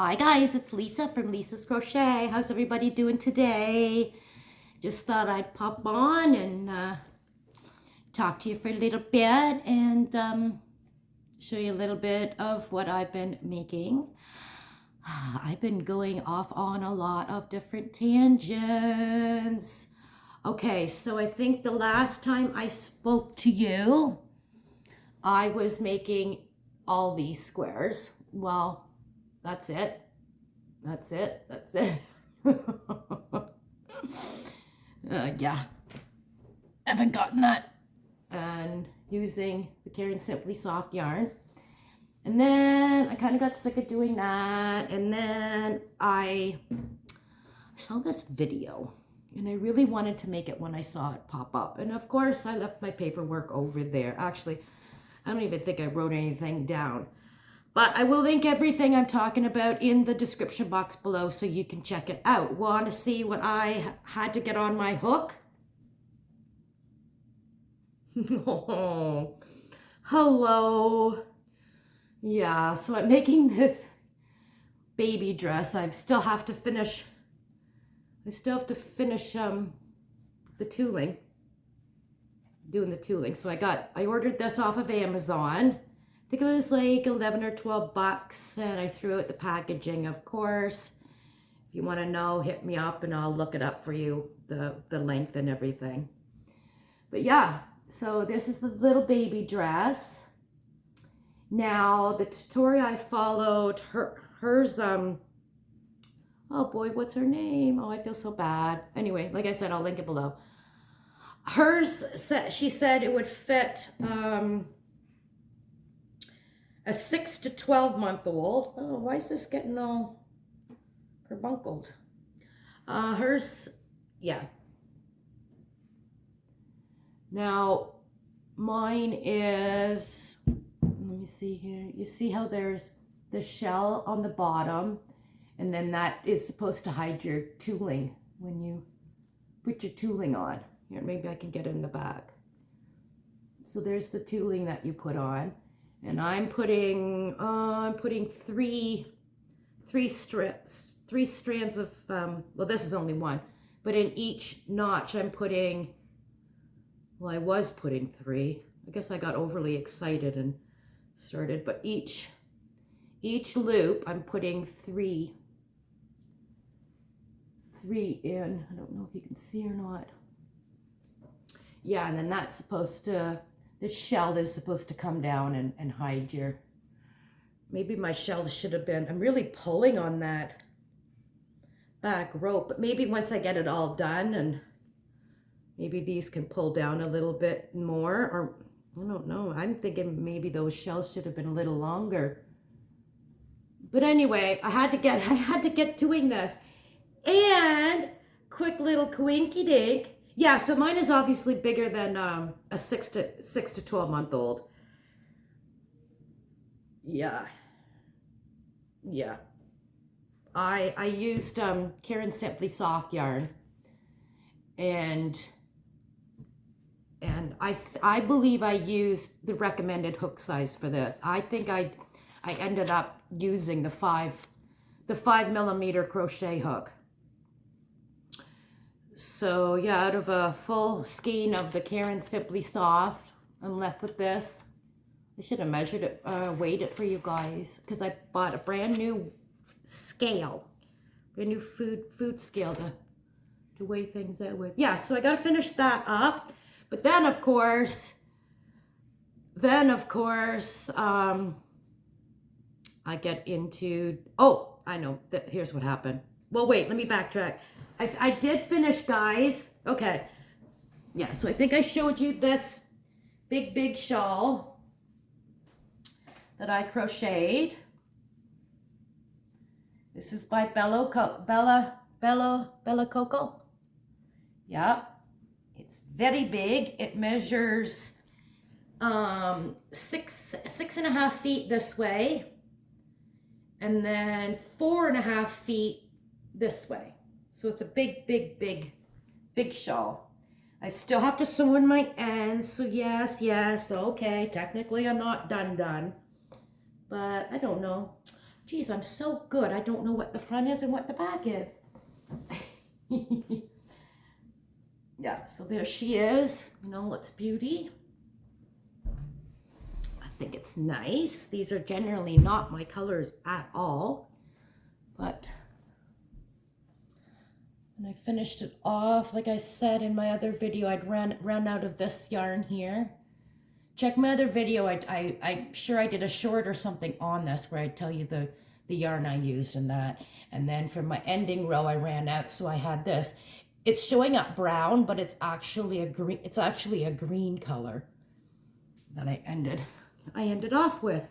Hi guys, it's Lisa from Lisa's Crochet. How's everybody doing today? Just thought I'd pop on and talk to you for a little bit and show you a little bit of what I've been making. I've been going off on a lot of different tangents. Okay, so I think the last time I spoke to you, I was making all these squares. Well, that's it. That's it. That's it. Yeah. Haven't gotten that. And using the Caring Simply Soft yarn. And then I kind of got sick of doing that. And then I saw this video. And I really wanted to make it when I saw it pop up. And of course, I left my paperwork over there. Actually, I don't even think I wrote anything down. But I will link everything I'm talking about in the description box below so you can check it out. Want to see what I had to get on my hook? Oh, hello. Yeah, so I'm making this baby dress. I still have to finish the tooling. Doing the tooling. So I ordered this off of Amazon. I think it was like 11 or 12 bucks, and I threw out the packaging, of course. If you want to know, hit me up and I'll look it up for you, the length and everything. But yeah, so this is the little baby dress. Now, the tutorial I followed, hers, oh boy, what's her name? Oh, I feel so bad. Anyway, like I said, I'll link it below. Hers, she said it would fit, a 6 to 12 month old. Oh, why is this getting all carbunkled? Hers, yeah. Now, mine is, let me see here. You see how there's the shell on the bottom, and then that is supposed to hide your tooling when you put your tooling on. Here, maybe I can get it in the back. So there's the tooling that you put on. And I'm putting three strands of, well, this is only one, but in each notch I'm putting, well, I was putting 3. I guess I got overly excited and started, but each loop I'm putting 3 in. I don't know if you can see or not. Yeah, and then that's supposed to, the shell is supposed to come down and hide your, maybe my shell should have been, I'm really pulling on that back rope, but maybe once I get it all done and maybe these can pull down a little bit more, or I don't know. I'm thinking maybe those shells should have been a little longer. But anyway, I had to get doing this. And quick little coinky dink. Yeah, so mine is obviously bigger than a 6 to 12 month old. Yeah. Yeah. I used Caring Simply Soft yarn, and I believe I used the recommended hook size for this. I think I ended up using the 5 millimeter crochet hook. So yeah, out of a full skein of the Caring Simply Soft, I'm left with this. I should have measured it, weighed it for you guys, because I bought a brand new scale, brand new food scale to weigh things out with. Yeah, so I got to finish that up. But then of course, I get into, oh, I know, here's what happened. Well, wait, let me backtrack. I did finish, guys. Okay. Yeah, so I think I showed you this big shawl that I crocheted. This is by Bella Coco. Yeah. It's very big. It measures 6.5 feet this way, and then 4.5 feet this way. So it's a big shawl. I still have to sew in my ends, so yes, okay, technically I'm not done, but I don't know. Geez, I'm so good. I don't know what the front is and what the back is. Yeah, so there she is. You know, it's beauty. I think it's nice. These are generally not my colors at all, but and I finished it off. Like I said in my other video, I'd ran out of this yarn here. Check my other video. I'm sure I did a short or something on this where I tell you the yarn I used in that. And then for my ending row, I ran out, so I had this. It's showing up brown, but it's actually a green. It's actually a green color that I ended off with.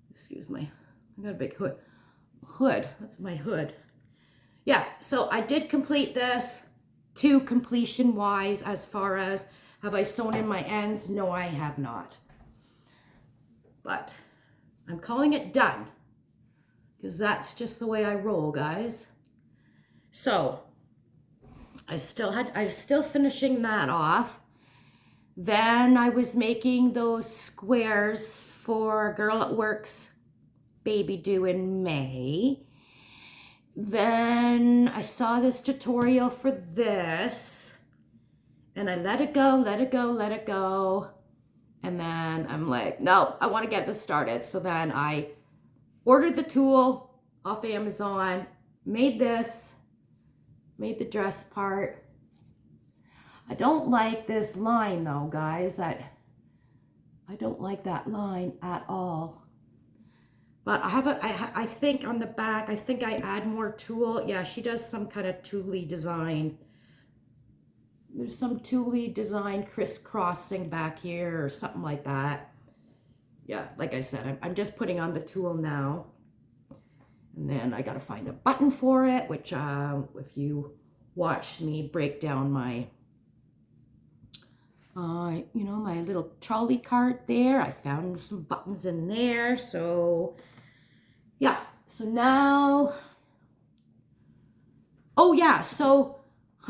Excuse me, I got a big hood. That's my hood. Yeah, so I did complete this to completion wise. As far as have I sewn in my ends? No, I have not. But I'm calling it done because that's just the way I roll, guys. So I'm still finishing that off. Then I was making those squares for Girl at Work's baby due in May. Then I saw this tutorial for this and I let it go. And then I'm like, no, I want to get this started. So then I ordered the tool off Amazon, made this, made the dress part. I don't like this line though, guys. I don't like that line at all. But I think on the back, I think I add more tulle. Yeah, she does some kind of tulle design. There's some tulle design crisscrossing back here or something like that. Yeah, like I said, I'm just putting on the tulle now. And then I got to find a button for it, which if you watched me break down my, you know, my little trolley cart there, I found some buttons in there. So yeah, so now, oh yeah, so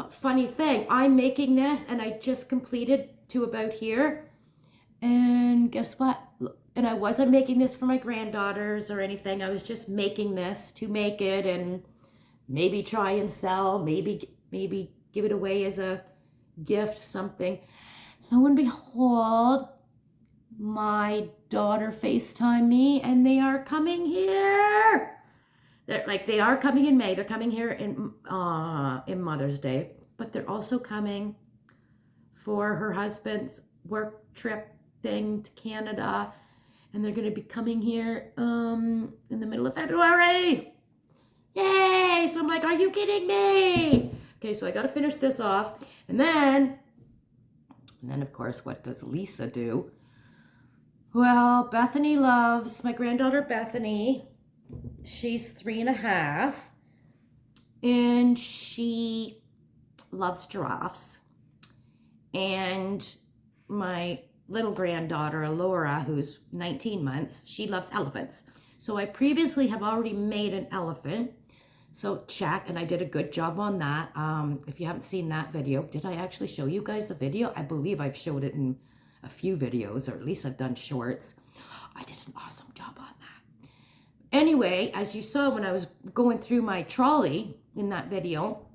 funny thing, I'm making this and I just completed to about here. And guess what? And I wasn't making this for my granddaughters or anything. I was just making this to make it and maybe try and sell, maybe give it away as a gift, something. Lo and behold, my daughter FaceTimed me and they are coming here. They are coming in May. They're coming here in Mother's Day, but they're also coming for her husband's work trip thing to Canada. And they're going to be coming here in the middle of February. Yay! So I'm like, are you kidding me? Okay, so I got to finish this off. And then of course, what does Lisa do? Well, Bethany loves, my granddaughter Bethany, she's 3.5, and she loves giraffes. And my little granddaughter, Laura, who's 19 months, she loves elephants. So I previously have already made an elephant. So check, and I did a good job on that. If you haven't seen that video, did I actually show you guys the video? I believe I've showed it in a few videos, or at least I've done shorts. I did an awesome job on that. Anyway, as you saw when I was going through my trolley in that video,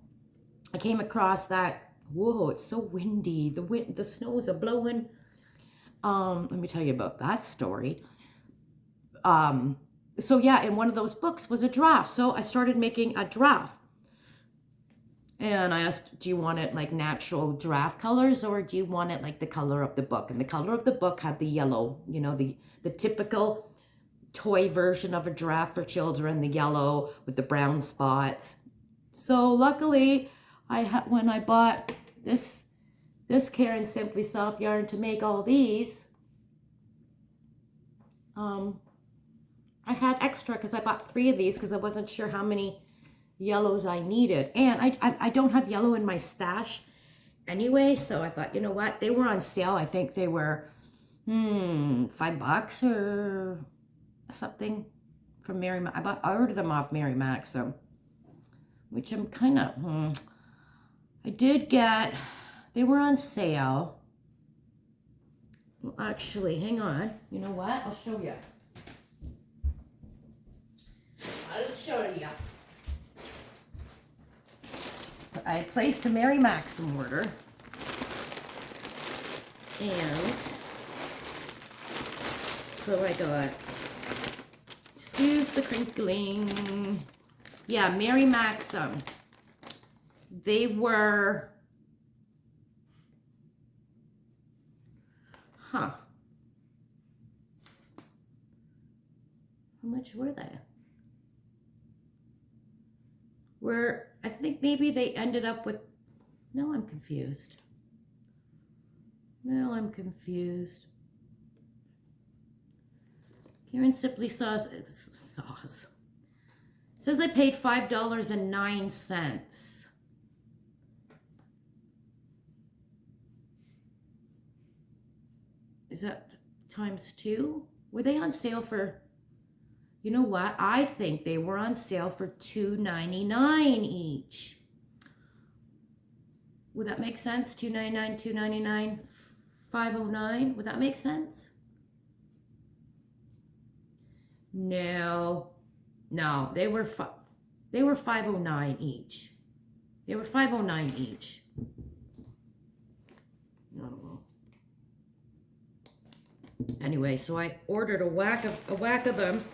I came across that, whoa, it's so windy. The snows are blowing. Let me tell you about that story. So yeah, in one of those books was a giraffe. So I started making a giraffe. And I asked, do you want it like natural giraffe colors or do you want it like the color of the book? And the color of the book had the yellow, you know, the typical toy version of a giraffe for children, the yellow with the brown spots. So luckily, when I bought this Karen Simply Soft yarn to make all these, I had extra because I bought 3 of these because I wasn't sure how many yellows I needed. And I don't have yellow in my stash anyway, so I thought, you know what? They were on sale. I think they were $5 or something from Mary Mac. I ordered them off Mary Mac, so which I'm kind of I did get, they were on sale. Well, actually, hang on. You know what? I'll show you. show you. I placed a Mary Maxim order. And so I got, excuse the crinkling. Yeah, Mary Maxim. They were, how much were they? I think maybe they ended up with, no, I'm confused. Well, I'm confused. Karen Simply Sauce. It says I paid $5.09. Is that times 2? Were they on sale for, you know what? I think they were on sale for $2.99 each. Would that make sense? $2.99, $2.99. $5.09. Would that make sense? No, they were $5.09 each. They were $5.09 each. I don't know. Anyway, so I ordered a whack of them.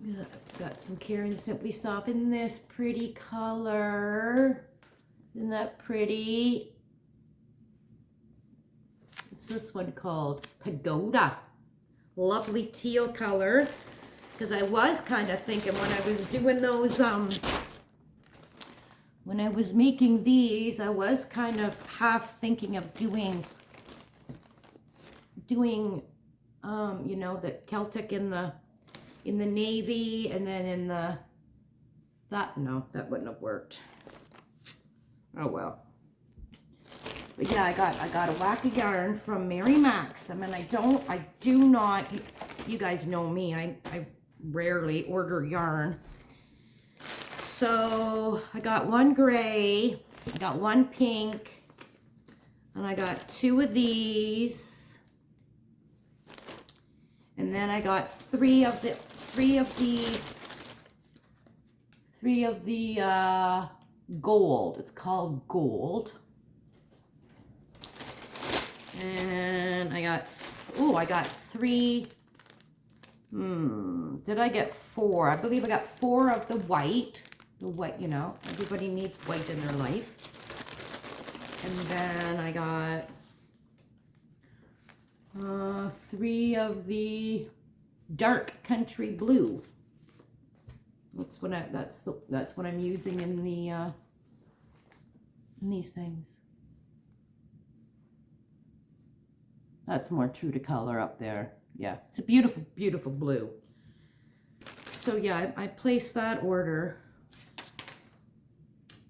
I've got some Karen Simply Soft in this pretty color. Isn't that pretty? This one called Pagoda. Lovely teal color. Because I was kind of thinking when I was doing those, when I was making these, I was kind of half thinking of doing, you know, the Celtic in the navy, and then in the, no, that wouldn't have worked. Oh well. But yeah, I got a whack of yarn from Mary Maxim, and I do not, you guys know me, I rarely order yarn. So I got one gray, I got one pink, and I got 2 of these, and then I got 3 of the gold. It's called gold. And I got 3, did I get 4? I believe I got 4 of the white, you know, everybody needs white in their life. And then I got 3 of the dark country blue. That's what I'm using in the, in these things. That's more true to color up there. Yeah, it's a beautiful, beautiful blue. So yeah, I placed that order.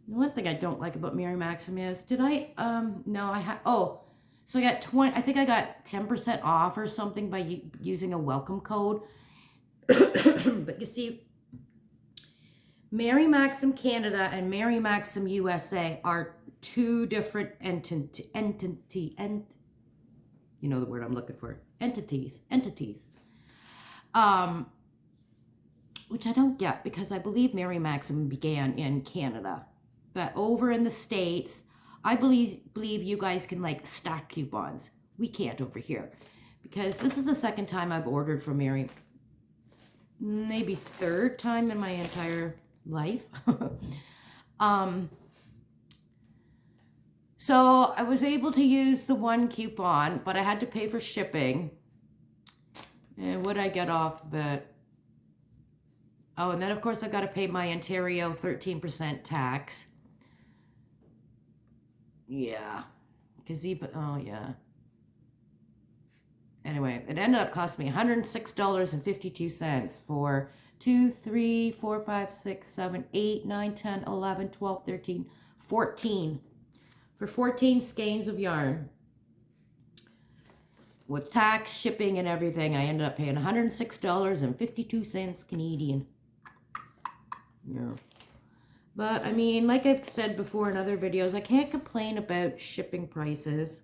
The one thing I don't like about Mary Maxim is, so I got 20, I think I got 10% off or something by using a welcome code. But you see, Mary Maxim Canada and Mary Maxim USA are 2 different you know the word I'm looking for. Entities. Which I don't get, because I believe Mary Maxim began in Canada. But over in the States, I believe you guys can like stack coupons. We can't over here. Because this is the 2nd time I've ordered from Mary. Maybe 3rd time in my entire life. So I was able to use the 1 coupon, but I had to pay for shipping. And what did I get off of it? Oh, and then of course I got to pay my Ontario 13% tax. Yeah. Oh yeah. Anyway, it ended up costing me $106.52 for 2, 3, 4, 5, 6, 7, 8, 9, 10, 11, 12, 13, 14. For 14 skeins of yarn. With tax, shipping, and everything, I ended up paying $106.52 Canadian. Yeah. But, I mean, like I've said before in other videos, I can't complain about shipping prices.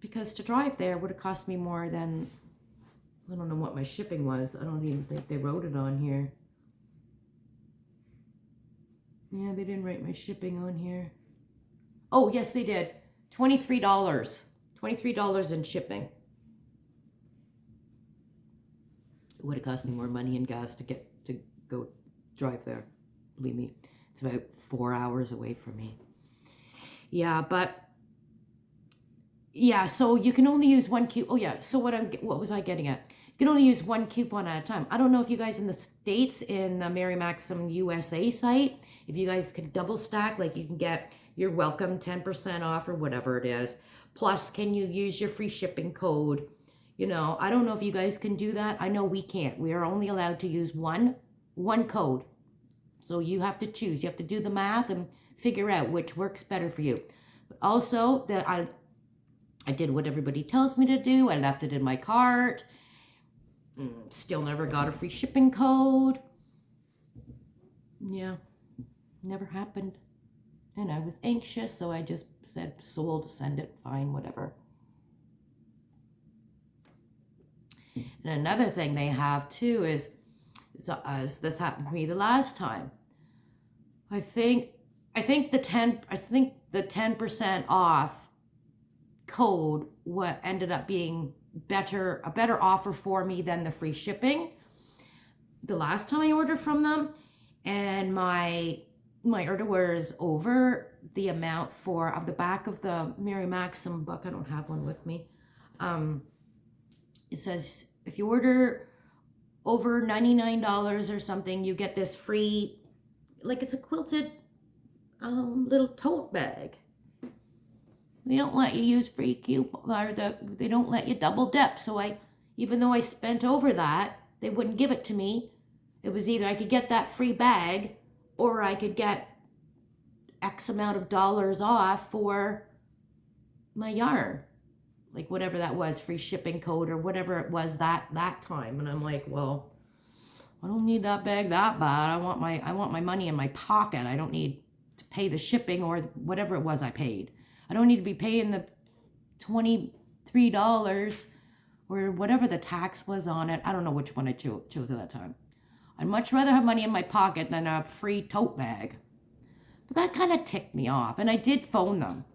Because to drive there would have cost me more than I don't know what my shipping was. I don't even think they wrote it on here. Yeah, they didn't write my shipping on here. Oh, yes, they did. $23. $23 in shipping. It would have cost me more money and gas to go drive there. Believe me, it's about 4 hours away from me. Yeah, but yeah, so you can only use one coupon. Oh yeah, so what was I getting at? You can only use one coupon at a time. I don't know if you guys in the States, in the Mary Maxim USA site, if you guys can double stack, like you can get your welcome 10% off or whatever it is. Plus, can you use your free shipping code? You know, I don't know if you guys can do that. I know we can't. We are only allowed to use one code. So you have to choose. You have to do the math and figure out which works better for you. But also, I did what everybody tells me to do. I left it in my cart. Still never got a free shipping code. Yeah, never happened. And I was anxious, so I just said, sold, send it, fine, whatever. And another thing they have too is this happened to me the last time. I think the 10% off code what ended up being a better offer for me than the free shipping the last time I ordered from them, and my order was over the amount for on the back of the Mary Maxim book. I don't have one with me. It says if you order over $99 or something, you get this free, like it's a quilted little tote bag. They don't let you use free coupon, or they don't let you double dip. So even though I spent over that, they wouldn't give it to me. It was either I could get that free bag or I could get X amount of dollars off for my yarn. Like whatever that was, free shipping code or whatever it was that time. And I'm like, well, I don't need that bag that bad. I want my money in my pocket. I don't need to pay the shipping or whatever it was I paid. I don't need to be paying the $23 or whatever the tax was on it. I don't know which one I chose at that time. I'd much rather have money in my pocket than a free tote bag. But that kind of ticked me off. And I did phone them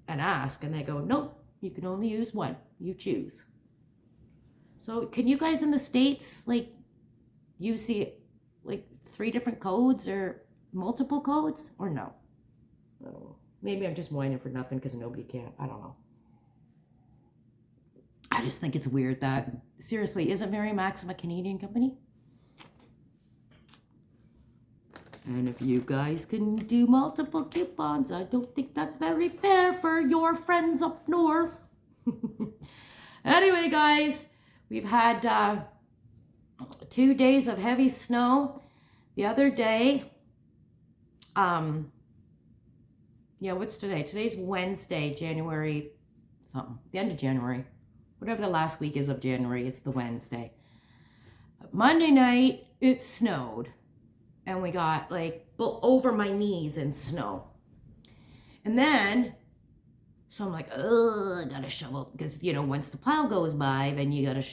and ask, and they go, nope, you can only use one. You choose. So can you guys in the States, like, use like 3 different codes or multiple codes, or no? I don't know. Maybe I'm just whining for nothing because nobody can. I don't know. I just think it's weird that, seriously, isn't Mary Maxim a Canadian company? And if you guys can do multiple coupons, I don't think that's very fair for your friends up north. Anyway, guys, we've had 2 days of heavy snow. The other day, yeah, what's today? Today's Wednesday, January something, the end of January. Whatever the last week is of January, it's the Wednesday. Monday night, it snowed. And we got like over my knees in snow. And then, so I'm like, I gotta shovel. Because, you know, once the plow goes by, then you gotta,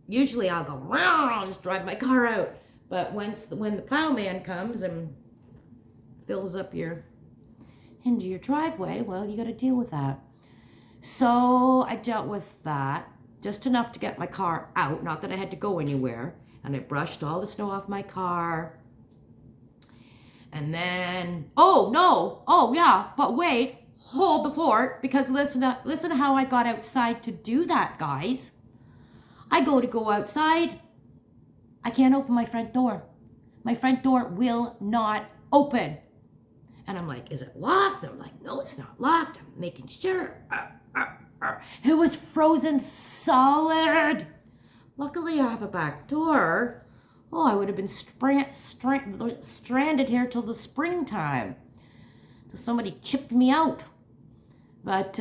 usually I'll go, I'll just drive my car out. But when the plowman comes and fills up into your driveway, well, you gotta deal with that. So I dealt with that, just enough to get my car out. Not that I had to go anywhere. And I brushed all the snow off my car. And then, but wait, hold the fort, because listen to how I got outside to do that, guys. I go outside, I can't open my front door. My front door will not open. And I'm like, is it locked? And I'm like, no, it's not locked. I'm making sure. It was frozen solid. Luckily, I have a back door. Oh, I would have been stranded here till the springtime. Till somebody chipped me out. But,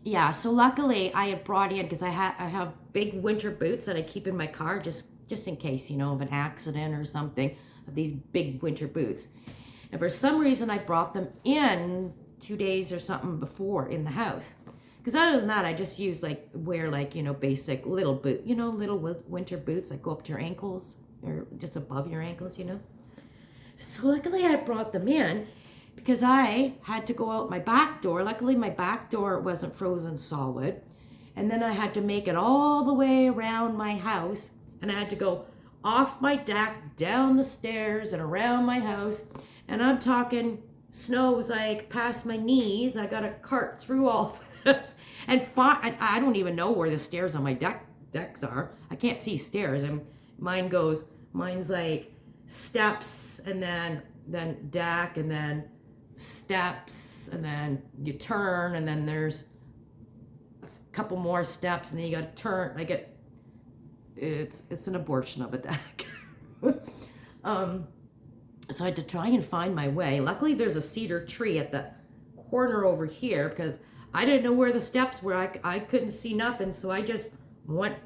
yeah, so luckily I had brought in, because I have big winter boots that I keep in my car just in case, you know, of an accident or something, of these big winter boots. And for some reason, I brought them in 2 days or something before in the house. Because other than that, I just use like, wear like, you know, basic little boot, you know, little winter boots that go up to your ankles or just above your ankles, you know. So luckily I brought them in because I had to go out my back door. Luckily my back door wasn't frozen solid. And then I had to make it all the way around my house. And I had to go off my deck, down the stairs and around my house. And I'm talking snow was like past my knees. I got to cart through all this. And I don't even know where the stairs on my decks are. I can't see stairs. And mine's like steps and then deck and then steps and then you turn and then there's a couple more steps and then you got to turn. It's an abortion of a deck. So I had to try and find my way. Luckily there's a cedar tree at the corner over here because I didn't know where the steps were. I couldn't see nothing, so I just went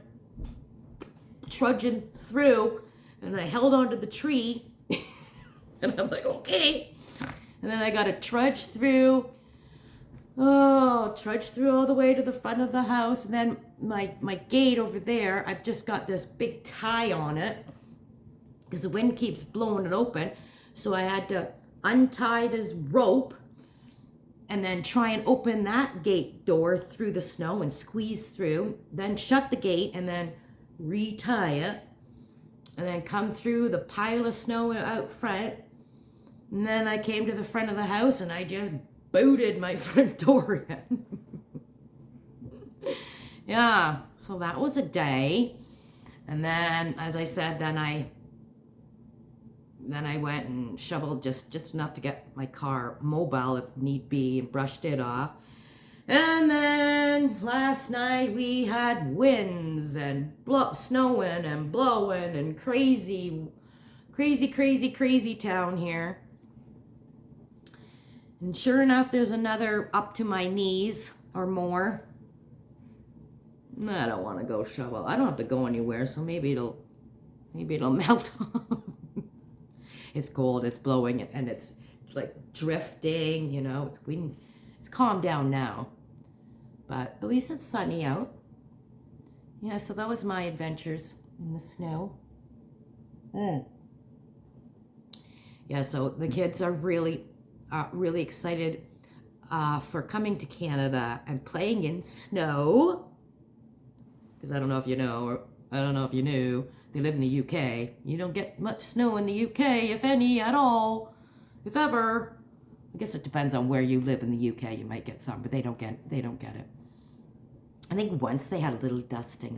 trudging through and I held onto the tree and I'm like, okay. And then I got to trudge through all the way to the front of the house. And then my gate over there, I've just got this big tie on it because the wind keeps blowing it open. So I had to untie this rope and then try and open that gate door through the snow and squeeze through, then shut the gate and then retie it, and then come through the pile of snow out front. And then I came to the front of the house and I just booted my front door in. Yeah, so that was a day. And then, as I said, then I went and shoveled just enough to get my car mobile if need be and brushed it off. And then last night we had winds and snowing and blowing and crazy town here. And sure enough, there's another up to my knees or more. I don't want to go shovel. I don't have to go anywhere, so maybe it'll melt off. It's cold, it's blowing, and it's like drifting, you know, it's wind. It's calmed down now, but at least it's sunny out. Yeah, so that was my adventures in the snow. Yeah, so the kids are really excited for coming to Canada and playing in snow. Because I don't know if you know, or I don't know if you knew, they live in the UK. You don't get much snow in the UK, if any at all, if ever. I guess it depends on where you live in the UK. You might get some, but they don't get it. I think once they had a little dusting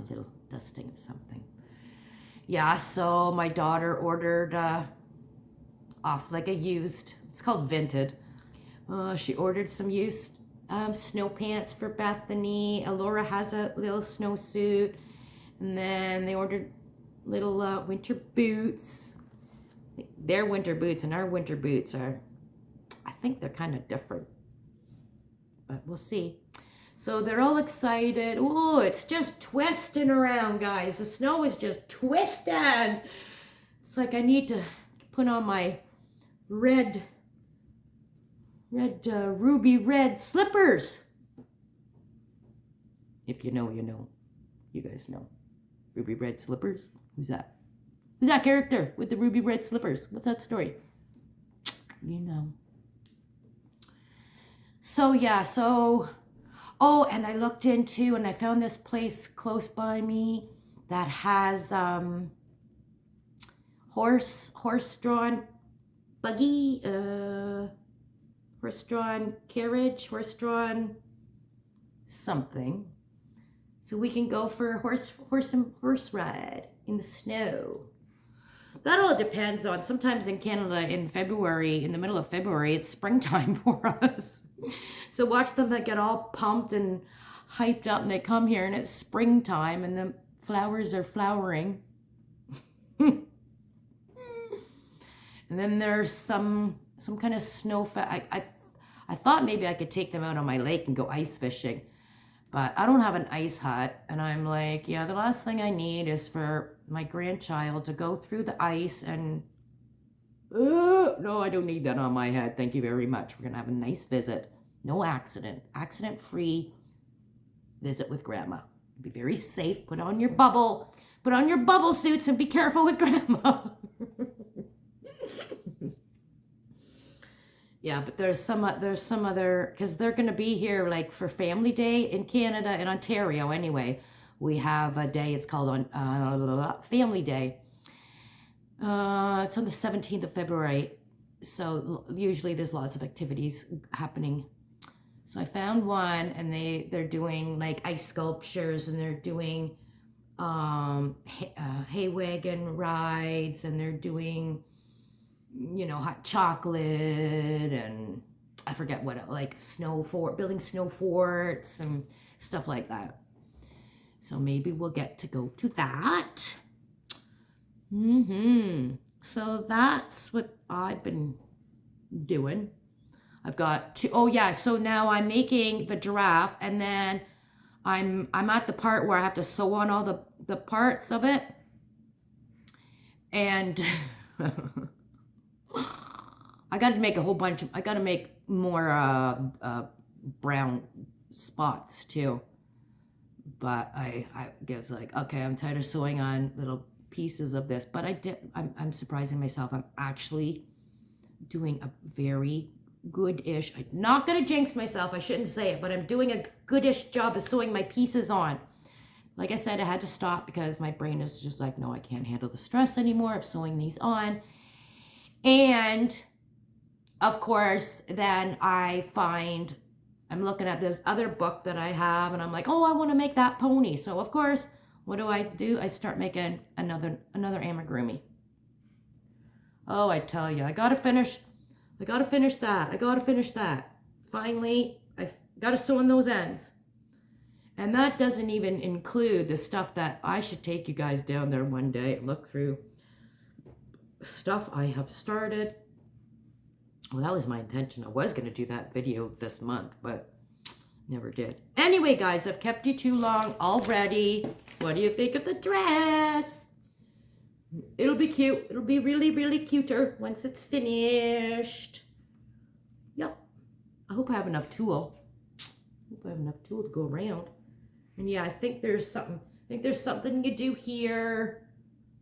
of something. Yeah, so my daughter ordered off like a used, it's called Vinted. She ordered some used snow pants for Bethany. Alora has a little snowsuit. And then they ordered little winter boots. Their winter boots and our winter boots are, I think they're kind of different. But we'll see. So they're all excited. Oh, it's just twisting around, guys. The snow is just twisting. It's like I need to put on my ruby red slippers. If you know, you know. You guys know. Ruby red slippers? Who's that? Who's that character with the ruby red slippers? What's that story? You know. So yeah, oh, and I looked into and I found this place close by me that has horse-drawn buggy, horse-drawn carriage, horse-drawn something. So we can go for a horse ride in the snow. That all depends on, sometimes in Canada in February, in the middle of February, it's springtime for us. So watch them that get all pumped and hyped up and they come here and it's springtime and the flowers are flowering. And then there's some kind of snow. I thought maybe I could take them out on my lake and go ice fishing. But I don't have an ice hut, and I'm like, yeah, the last thing I need is for my grandchild to go through the ice and, no, I don't need that on my head. Thank you very much. We're going to have a nice visit. No accident. Accident-free visit with Grandma. Be very safe. Put on your bubble suits and be careful with Grandma. Yeah, but there's some other, because they're going to be here like for Family Day in Canada, in Ontario anyway. We have a day, it's called on Family Day. It's on the 17th of February. So usually there's lots of activities happening. So I found one, and they're doing like ice sculptures, and they're doing hay wagon rides, and they're doing, you know, hot chocolate, and I forget what, like building snow forts and stuff like that. So maybe we'll get to go to that. So that's what I've been doing. I've got two, oh yeah, so now I'm making the giraffe, and then I'm at the part where I have to sew on all the parts of it. And I got to make a whole bunch of, I got to make more brown spots too. But I was like, okay, I'm tired of sewing on little pieces of this. But I'm surprising myself. I'm actually doing a very good-ish, I'm not going to jinx myself, I shouldn't say it, but I'm doing a good-ish job of sewing my pieces on. Like I said, I had to stop because my brain is just like, no, I can't handle the stress anymore of sewing these on. And of course, then I'm looking at this other book that I have, and I'm like, oh, I want to make that pony. So of course, what do? I start making another amigurumi. Oh, I tell you, I gotta finish that. Finally, I gotta sew on those ends. And that doesn't even include the stuff that I should take you guys down there one day and look through stuff I have started. Well, that was my intention. I was going to do that video this month, but never did. Anyway, guys, I've kept you too long already. What do you think of the dress? It'll be cute. It'll be really, really cuter once it's finished. Yep. I hope I have enough tulle. To go around. And yeah, I think there's something you do here.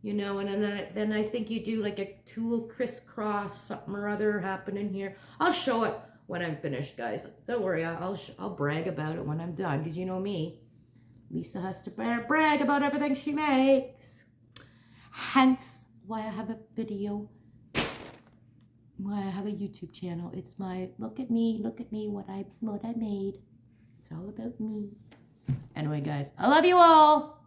You know, and then I think you do like a tulle crisscross, something or other happening here. I'll show it when I'm finished, guys. Don't worry, I'll brag about it when I'm done, because you know me. Lisa has to brag about everything she makes. Hence why I have a video, why I have a YouTube channel. It's my look at me, what I made. It's all about me. Anyway, guys, I love you all.